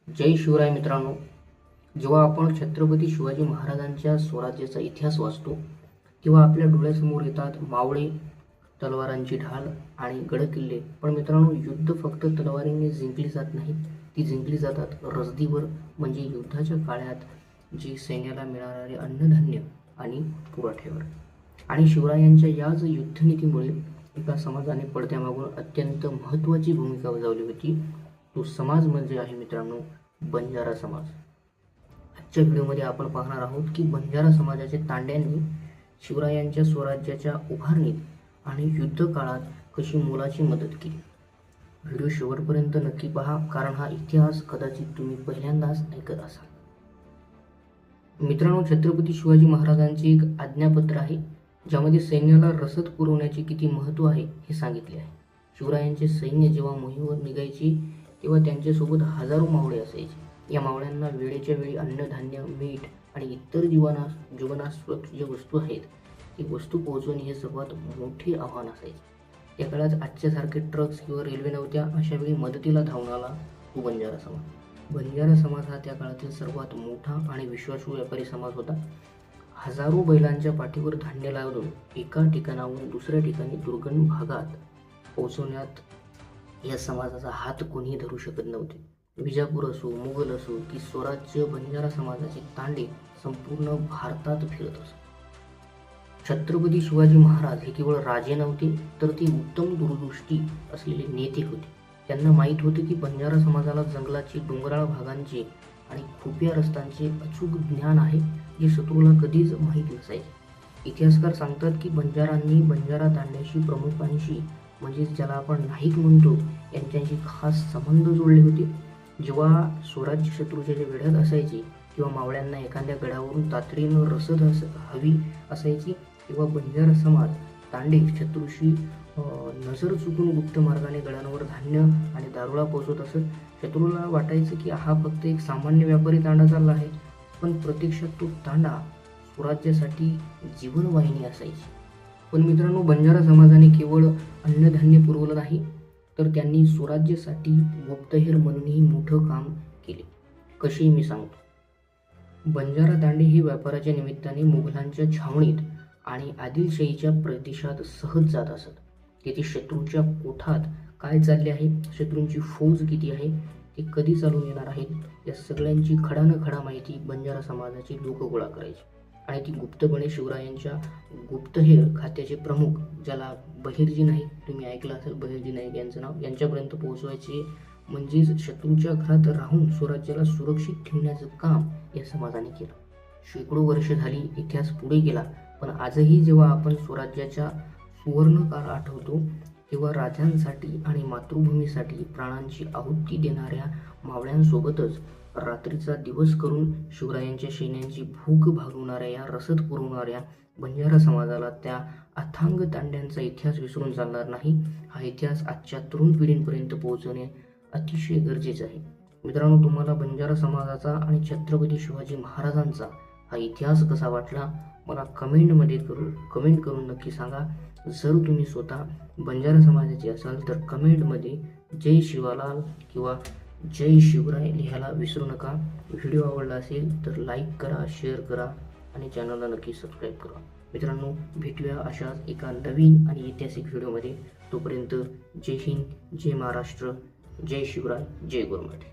जय शिवराय मित्रांनो. जेव्हा आपण छत्रपती शिवाजी महाराजांच्या स्वराज्याचा इतिहास वाचतो तेव्हा आपल्या डोळ्यासमोर येतात मावळे, तलवारांची ढाल आणि गडकिल्ले. पण मित्रांनो, युद्ध फक्त तलवारीने जिंकली जात नाही, ती जिंकली जातात रसदीवर, म्हणजे युद्धाच्या काळात जी सैन्याला मिळणारे अन्नधान्य आणि पुरवठ्यावर. आणि शिवरायांच्या याच युद्धनीतीमुळे एका समाजाने पडद्यामागून अत्यंत महत्त्वाची भूमिका बजावली होती. तो समाज म्हणजे आहे मित्रांनो बंजारा समाज. आजच्या व्हिडिओमध्ये आपण पाहणार आहोत की बंजारा समाजाच्या तांड्यांनी शिवरायांच्या स्वराज्याच्या उभारणीत आणि युद्ध काळात कशी मोलाची मदत केली. व्हिडिओ शेवटपर्यंत नक्की पहा, कारण हा इतिहास कदाचित तुम्ही पहिल्यांदाच ऐकत असाल. मित्रांनो, छत्रपती शिवाजी महाराजांचे एक आज्ञापत्र आहे ज्यामध्ये सैन्याला रसद पुरवण्याचे किती महत्त्व आहे हे सांगितले आहे. शिवरायांचे सैन्य जेव्हा मोहिमेवर निघायचे तेव्हा त्यांच्यासोबत हजारो मावळे असायचे. या मावळ्यांना वेळेच्या वेळी अन्नधान्य, मीठ आणि इतर जीवनावश्यक ज्या वस्तू आहेत ती वस्तू पोहोचवणे हे सर्वात मोठे आव्हान असायचे. त्या काळात आजच्यासारखे ट्रक्स किंवा रेल्वे नव्हत्या. अशा वेळी मदतीला धावणारा तो बंजारा समाज. बंजारा समाज हा त्या काळातील सर्वात मोठा आणि विश्वासू व्यापारी समाज होता. हजारो बैलांच्या पाठीवर धान्य लावून एका ठिकाणाहून दुसऱ्या ठिकाणी दुर्गम भागात पोहोचवण्यात या समाजाचा हात कोणीही धरू शकत नव्हते. विजापूर असो, मुघल असो की स्वराज्य, बंजारा समाजाचे तांडे संपूर्ण भारतात फिरत असत. छत्रपती शिवाजी महाराज हे केवळ राजे नव्हते, तर ते उत्तम दूरदृष्टी असलेले नेते होते. त्यांना माहीत होते की बंजारा समाजाला जंगलाची, डोंगराळ भागांचे आणि खुप्या रस्त्यांचे अचूक ज्ञान आहे, जे शत्रूला कधीच माहीत नसायचे. इतिहासकार सांगतात की बंजारांनी बंजारा तांड्याशी, प्रमुखांशी, म्हणजे ज्याला आपण नाईक म्हणतो, यांच्याशी खास संबंध जोडले होते. जेव्हा स्वराज्य शत्रूच्या वेढ्यात असायचे किंवा मावळ्यांना एखाद्या गडावरून तातडीनं रसद हवी असायची, तेव्हा बंजारा समाज तांडे शत्रूशी नजर चुकून गुप्त मार्गाने गडांवर धान्य आणि दारुळा पोहोचवत असत. शत्रूला वाटायचं की हा फक्त एक सामान्य व्यापारी तांडा चालला आहे, पण प्रत्यक्षात तो तांडा स्वराज्यासाठी जीवनवाहिनी असायची. पण मित्रांनो, बंजारा समाजाने केवळ अन्नधान्य पुरवलं नाही, तर त्यांनी स्वराज्यासाठी गुप्तहेर म्हणूनही मोठं काम केले. कसे मी सांगतो. बंजारा तांडे हे व्यापाराच्या निमित्ताने मुघलांच्या छावणीत आणि आदिलशाहीच्या प्रदेशात सहज जात असत. तेथे शत्रूच्या कोठात काय चालले आहे, शत्रूंची फौज किती आहे, ते कधी चालून येणार आहेत, या सगळ्यांची खडानखडा माहिती बंजारा समाजाचे लोक गोळा करायचे आणि ती गुप्तपणे शिवरायांच्या गुप्तहेर खात्याचे प्रमुख, ज्याला बहिर्जी नाईक, तुम्ही ऐकलं असेल बहिर्जी नाईक यांचं नाव, यांच्यापर्यंत पोहोचवायचे. म्हणजेच शत्रूंच्या घरात राहून स्वराज्याला सुरक्षित ठेवण्याचं काम या समाजाने केलं. शेकडो वर्ष झाली, इतिहास पुढे गेला, पण आजही जेव्हा आपण स्वराज्याच्या सुवर्णकाळ आठवतो तेव्हा राजांसाठी आणि मातृभूमीसाठी प्राणांची आहुती देणाऱ्या मावळ्यांसोबतच रात्रीचा दिवस करून शिवरायांच्या सैन्यांची भूक भागवणाऱ्या, या रसद पुरवणाऱ्या बंजारा समाजाला त्या अथांग तांड्यांचा इतिहास विसरून चालणार नाही. हा इतिहास आजच्या तरुण पिढींपर्यंत पोहोचवणे अतिशय गरजेचे आहे. मित्रांनो, तुम्हाला बंजारा समाजाचा आणि छत्रपती शिवाजी महाराजांचा हा इतिहास कसा वाटला मला कमेंट करून नक्की सांगा. जर तुम्ही स्वतः बंजारा समाजाचे असाल तर कमेंटमध्ये जय शिवलाल किंवा जय शिवराय लिहायला विसरू नका. व्हिडिओ आवडला असेल तर लाईक करा, शेअर करा आणि चॅनलला नक्की सबस्क्राईब करा. मित्रांनो, भेटूया अशाच एका नवीन आणि ऐतिहासिक व्हिडिओमध्ये. तोपर्यंत जय हिंद, जय महाराष्ट्र, जय शिवराय, जय गुरुमठ.